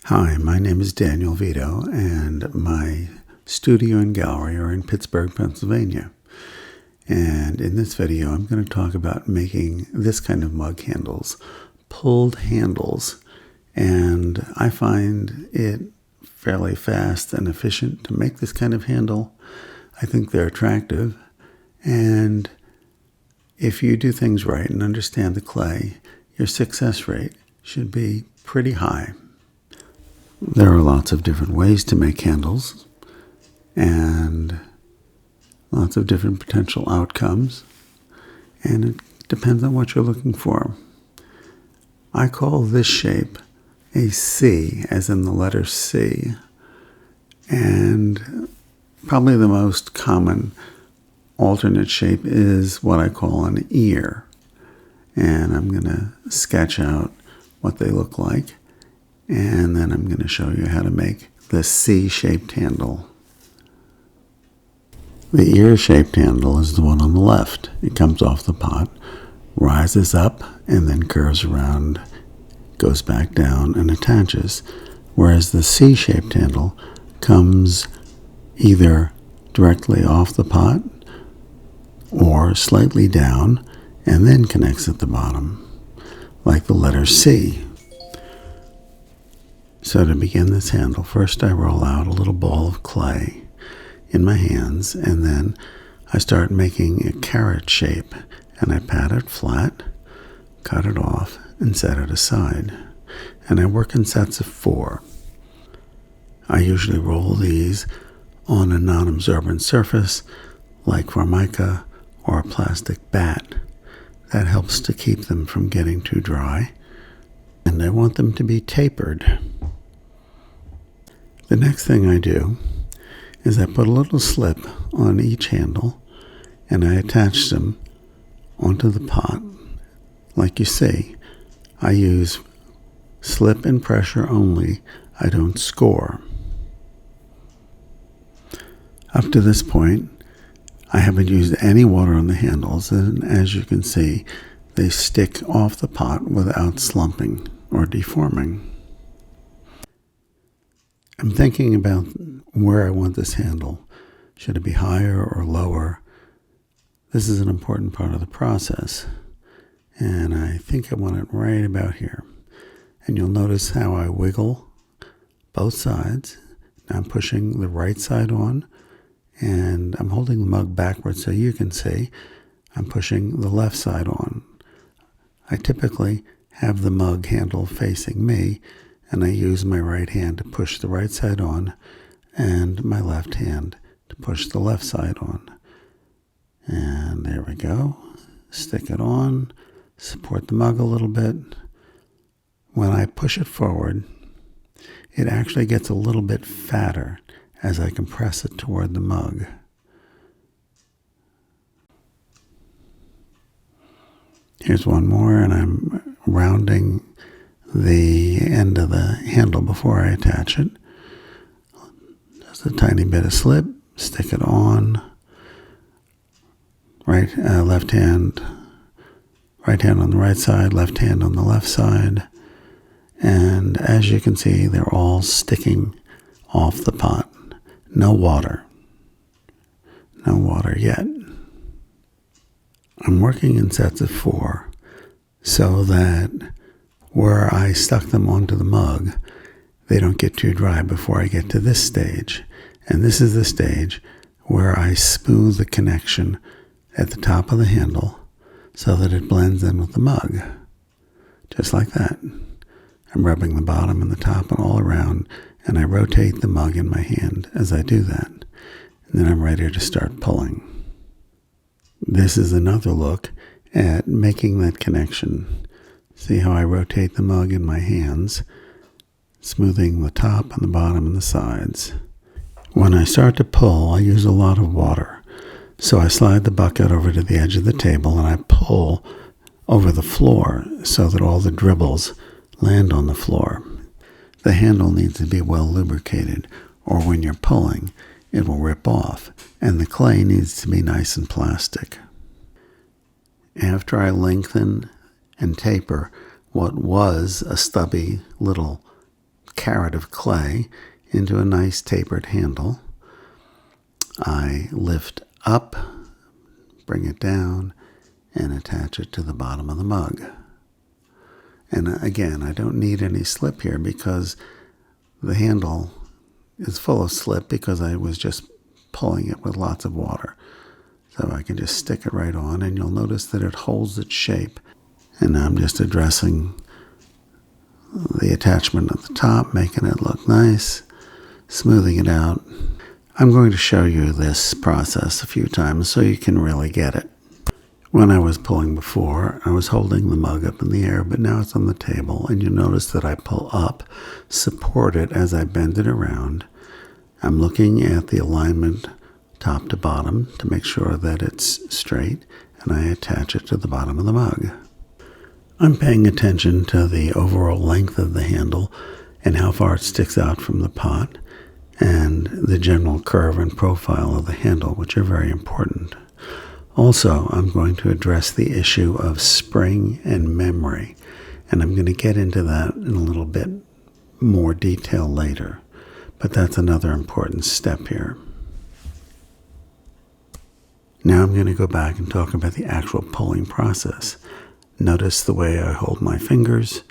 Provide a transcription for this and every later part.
Hi, my name is Daniel Vito, and my studio and gallery are in Pittsburgh, Pennsylvania. And in this video, I'm going to talk about making this kind of mug handles, pulled handles. And I find it fairly fast and efficient to make this kind of handle. I think they're attractive. And if you do things right and understand the clay, your success rate should be pretty high. There are lots of different ways to make handles and lots of different potential outcomes, and it depends on what you're looking for. I call this shape a C, as in the letter C, and probably the most common alternate shape is what I call an ear, and I'm going to sketch out what they look like. And then I'm going to show you how to make the C-shaped handle. The ear-shaped handle is the one on the left. It comes off the pot, rises up, and then curves around, goes back down, and attaches. Whereas the C-shaped handle comes either directly off the pot or slightly down and then connects at the bottom, like the letter C. So to begin this handle, first I roll out a little ball of clay in my hands, and then I start making a carrot shape, and I pat it flat, cut it off, and set it aside. And I work in sets of 4. I usually roll these on a non-absorbent surface like formica or a plastic bat. That helps to keep them from getting too dry, and I want them to be tapered. The next thing I do is I put a little slip on each handle and I attach them onto the pot. Like you see, I use slip and pressure only. I don't score. Up to this point, I haven't used any water on the handles, and as you can see, they stick off the pot without slumping or deforming. I'm thinking about where I want this handle. Should it be higher or lower? This is an important part of the process, and I think I want it right about here. And you'll notice how I wiggle both sides. Now I'm pushing the right side on, and I'm holding the mug backwards so you can see I'm pushing the left side on. I typically have the mug handle facing me, and I use my right hand to push the right side on and my left hand to push the left side on. And there we go. Stick it on, support the mug a little bit. When I push it forward, it actually gets a little bit fatter as I compress it toward the mug. Here's one more, and I'm rounding the end of the handle before I attach it. Just a tiny bit of slip, stick it on. Right hand on the right side, left hand on the left side. And as you can see, they're all sticking off the pot. No water. No water yet. I'm working in sets of 4 so that where I stuck them onto the mug, they don't get too dry before I get to this stage. And this is the stage where I smooth the connection at the top of the handle so that it blends in with the mug. Just like that. I'm rubbing the bottom and the top and all around, and I rotate the mug in my hand as I do that. And then I'm ready to start pulling. This is another look at making that connection. See how I rotate the mug in my hands, smoothing the top and the bottom and the sides. When I start to pull, I use a lot of water. So I slide the bucket over to the edge of the table and I pull over the floor so that all the dribbles land on the floor. The handle needs to be well lubricated, or when you're pulling, it will rip off, and the clay needs to be nice and plastic. After I lengthen and taper what was a stubby little carat of clay into a nice tapered handle. I lift up, bring it down, and attach it to the bottom of the mug. And again, I don't need any slip here because the handle is full of slip because I was just pulling it with lots of water. So I can just stick it right on, and you'll notice that it holds its shape. And I'm just addressing the attachment at the top, making it look nice, smoothing it out. I'm going to show you this process a few times so you can really get it. When I was pulling before, I was holding the mug up in the air, but now it's on the table, and you notice that I pull up, support it as I bend it around. I'm looking at the alignment top to bottom to make sure that it's straight, and I attach it to the bottom of the mug. I'm paying attention to the overall length of the handle and how far it sticks out from the pot, and the general curve and profile of the handle, which are very important. Also, I'm going to address the issue of spring and memory, and I'm going to get into that in a little bit more detail later, but that's another important step here. Now I'm going to go back and talk about the actual pulling process. Notice the way I hold my fingers.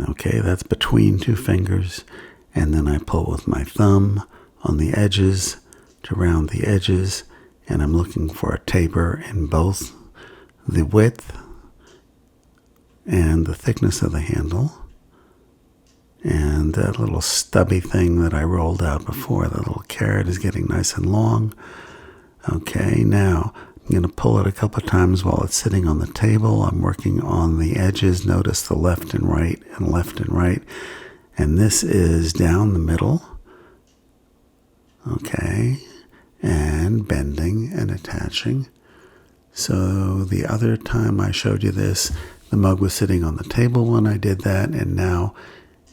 Okay, that's between two fingers, and then I pull with my thumb on the edges to round the edges, and I'm looking for a taper in both the width and the thickness of the handle. And that little stubby thing that I rolled out before, that little carrot, is getting nice and long. Okay, now I'm going to pull it a couple of times while it's sitting on the table. I'm working on the edges. Notice the left and right and left and right. And this is down the middle. Okay, and bending and attaching. So the other time I showed you this, the mug was sitting on the table when I did that, and now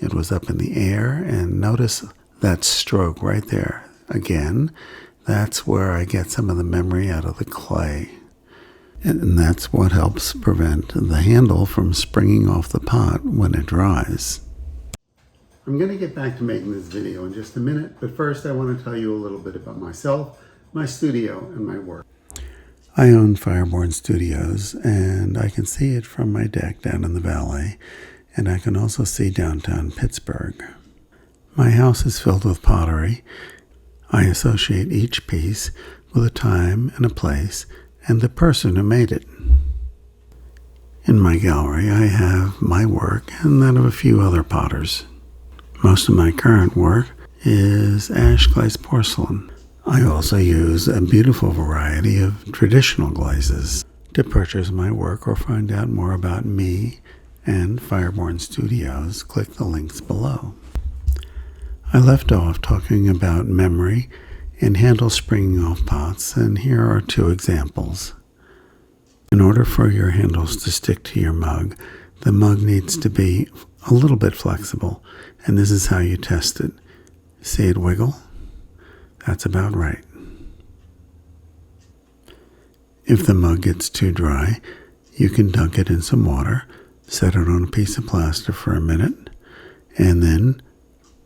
it was up in the air. And notice that stroke right there. Again, that's where I get some of the memory out of the clay. And that's what helps prevent the handle from springing off the pot when it dries. I'm going to get back to making this video in just a minute, but first I want to tell you a little bit about myself, my studio, and my work. I own Fireborn Studios, and I can see it from my deck down in the valley, and I can also see downtown Pittsburgh. My house is filled with pottery. I associate each piece with a time and a place and the person who made it. In my gallery, I have my work and that of a few other potters. Most of my current work is ash glazed porcelain. I also use a beautiful variety of traditional glazes. To purchase my work or find out more about me and Fireborn Studios, click the links below. I left off talking about memory and handle springing off pots, and here are two examples. In order for your handles to stick to your mug, the mug needs to be a little bit flexible, and this is how you test it. See it wiggle? That's about right. If the mug gets too dry, you can dunk it in some water, set it on a piece of plaster for a minute, and then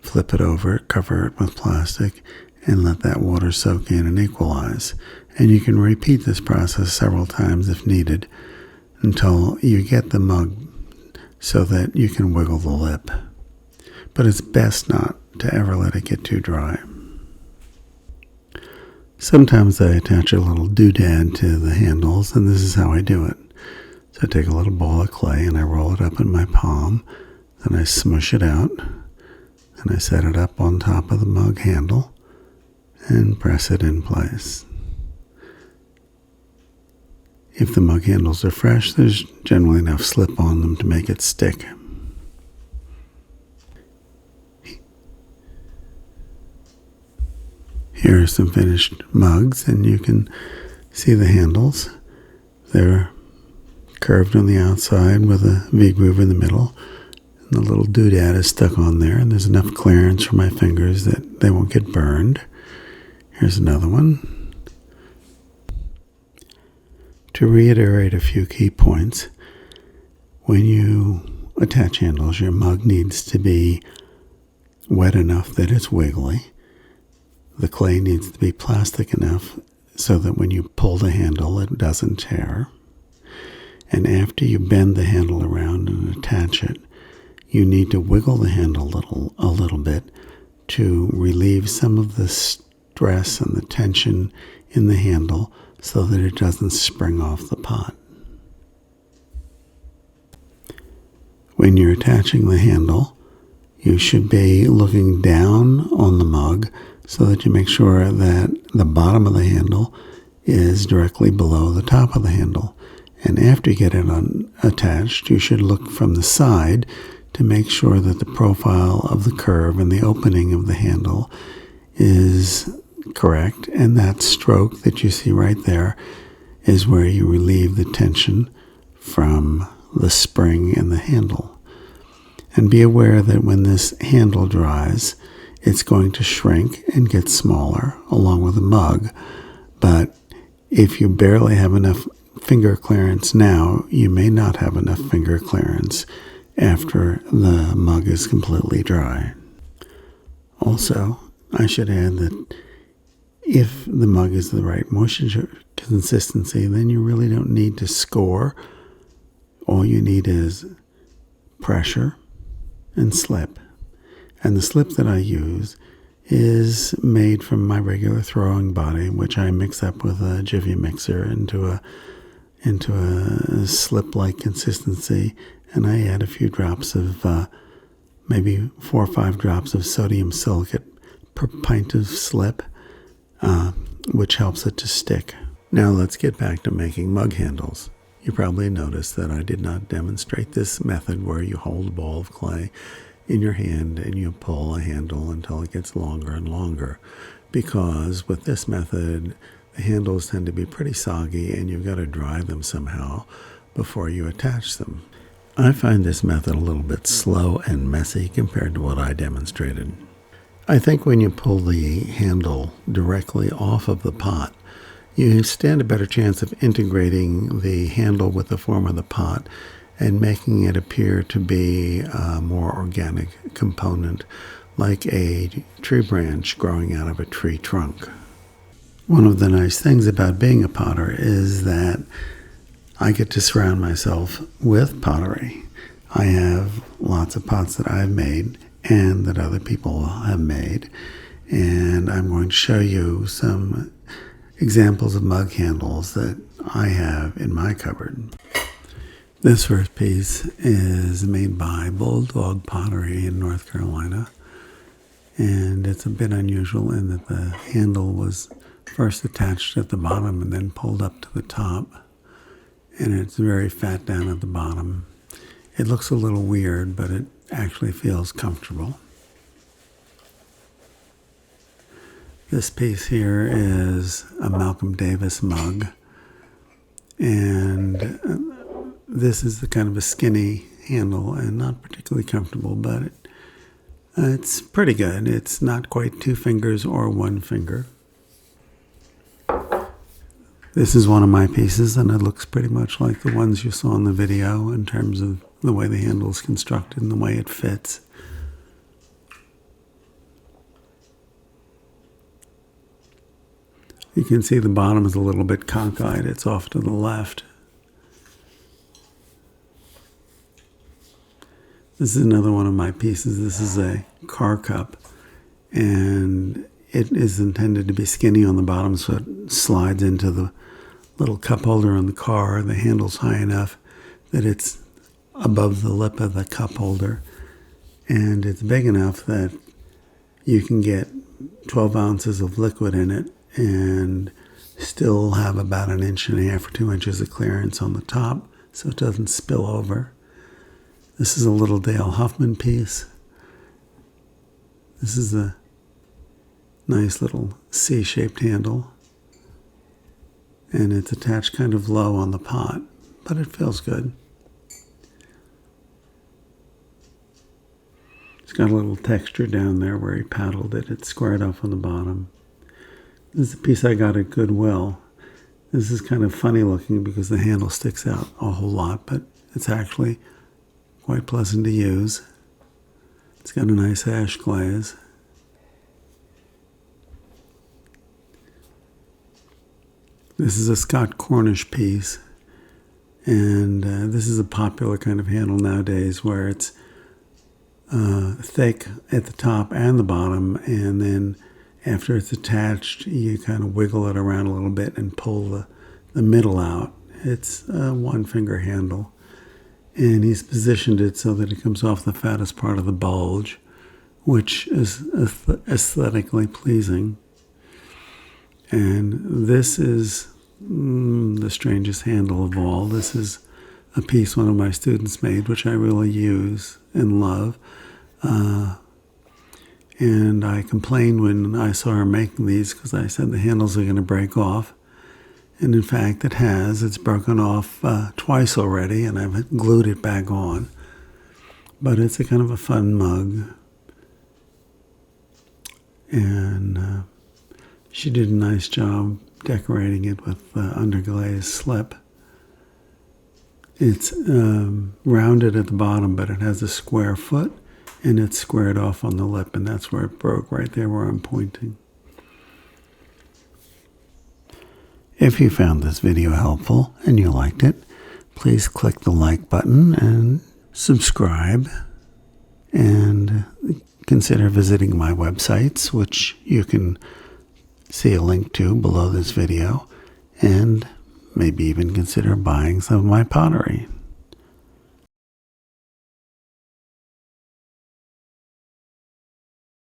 flip it over, cover it with plastic, and let that water soak in and equalize. And you can repeat this process several times if needed until you get the mug so that you can wiggle the lip. But it's best not to ever let it get too dry. Sometimes I attach a little doodad to the handles, and this is how I do it. So I take a little ball of clay and I roll it up in my palm, then I smush it out, and I set it up on top of the mug handle and press it in place. If the mug handles are fresh, there's generally enough slip on them to make it stick. Here are some finished mugs, and you can see the handles. They're curved on the outside with a V-groove in the middle. And the little doodad is stuck on there, and there's enough clearance for my fingers that they won't get burned. Here's another one. To reiterate a few key points, when you attach handles, your mug needs to be wet enough that it's wiggly. The clay needs to be plastic enough so that when you pull the handle, it doesn't tear. And after you bend the handle around and attach it, you need to wiggle the handle a little bit to relieve some of the stress and the tension in the handle so that it doesn't spring off the pot. When you're attaching the handle, you should be looking down on the mug so that you make sure that the bottom of the handle is directly below the top of the handle. And after you get it attached, you should look from the side to make sure that the profile of the curve and the opening of the handle is correct. And that stroke that you see right there is where you relieve the tension from the spring in the handle. And be aware that when this handle dries, it's going to shrink and get smaller along with the mug. But if you barely have enough finger clearance now, you may not have enough finger clearance after the mug is completely dry. Also, I should add that if the mug is the right moisture consistency, then you really don't need to score. All you need is pressure and slip. And the slip that I use is made from my regular throwing body, which I mix up with a Jiffy mixer into a slip-like consistency, and I add a few drops of, maybe 4 or 5 drops of sodium silicate per pint of slip, which helps it to stick. Now let's get back to making mug handles. You probably noticed that I did not demonstrate this method where you hold a ball of clay in your hand and you pull a handle until it gets longer and longer, because with this method, the handles tend to be pretty soggy and you've got to dry them somehow before you attach them. I find this method a little bit slow and messy compared to what I demonstrated. I think when you pull the handle directly off of the pot, you stand a better chance of integrating the handle with the form of the pot and making it appear to be a more organic component, like a tree branch growing out of a tree trunk. One of the nice things about being a potter is that I get to surround myself with pottery. I have lots of pots that I've made and that other people have made, and I'm going to show you some examples of mug handles that I have in my cupboard. This first piece is made by Bulldog Pottery in North Carolina, and it's a bit unusual in that the handle was first attached at the bottom and then pulled up to the top, and it's very fat down at the bottom. It looks a little weird, but it actually feels comfortable. This piece here is a Malcolm Davis mug, and this is the kind of a skinny handle and not particularly comfortable, but it's pretty good. It's not quite 2 fingers or 1 finger. This is one of my pieces, and it looks pretty much like the ones you saw in the video in terms of the way the handle is constructed and the way it fits. You can see the bottom is a little bit cockeyed. It's off to the left. This is another one of my pieces. This is a car cup, and it is intended to be skinny on the bottom, so it slides into the little cup holder on the car. The handle's high enough that it's above the lip of the cup holder, and it's big enough that you can get 12 ounces of liquid in it and still have about 1.5 inches or 2 inches of clearance on the top so it doesn't spill over. This is a little Dale Huffman piece. This is a nice little C-shaped handle, and it's attached kind of low on the pot, but it feels good. It's got a little texture down there where he paddled it. It's squared off on the bottom. This is a piece I got at Goodwill. This is kind of funny looking because the handle sticks out a whole lot, but it's actually quite pleasant to use. It's got a nice ash glaze. This is a Scott Cornish piece, and this is a popular kind of handle nowadays where it's thick at the top and the bottom, and then after it's attached, you kind of wiggle it around a little bit and pull the middle out. It's a one-finger handle, and he's positioned it so that it comes off the fattest part of the bulge, which is aesthetically pleasing. And this is the strangest handle of all. This is a piece one of my students made, which I really use and love. And I complained when I saw her making these because I said the handles are going to break off. And in fact, it has. It's broken off twice already, and I've glued it back on. But it's a kind of a fun mug. And she did a nice job decorating it with underglaze slip. It's rounded at the bottom, but it has a square foot, and it's squared off on the lip, and that's where it broke, right there where I'm pointing. If you found this video helpful and you liked it, please click the like button and subscribe, and consider visiting my websites, which you can see a link to below this video, and maybe even consider buying some of my pottery.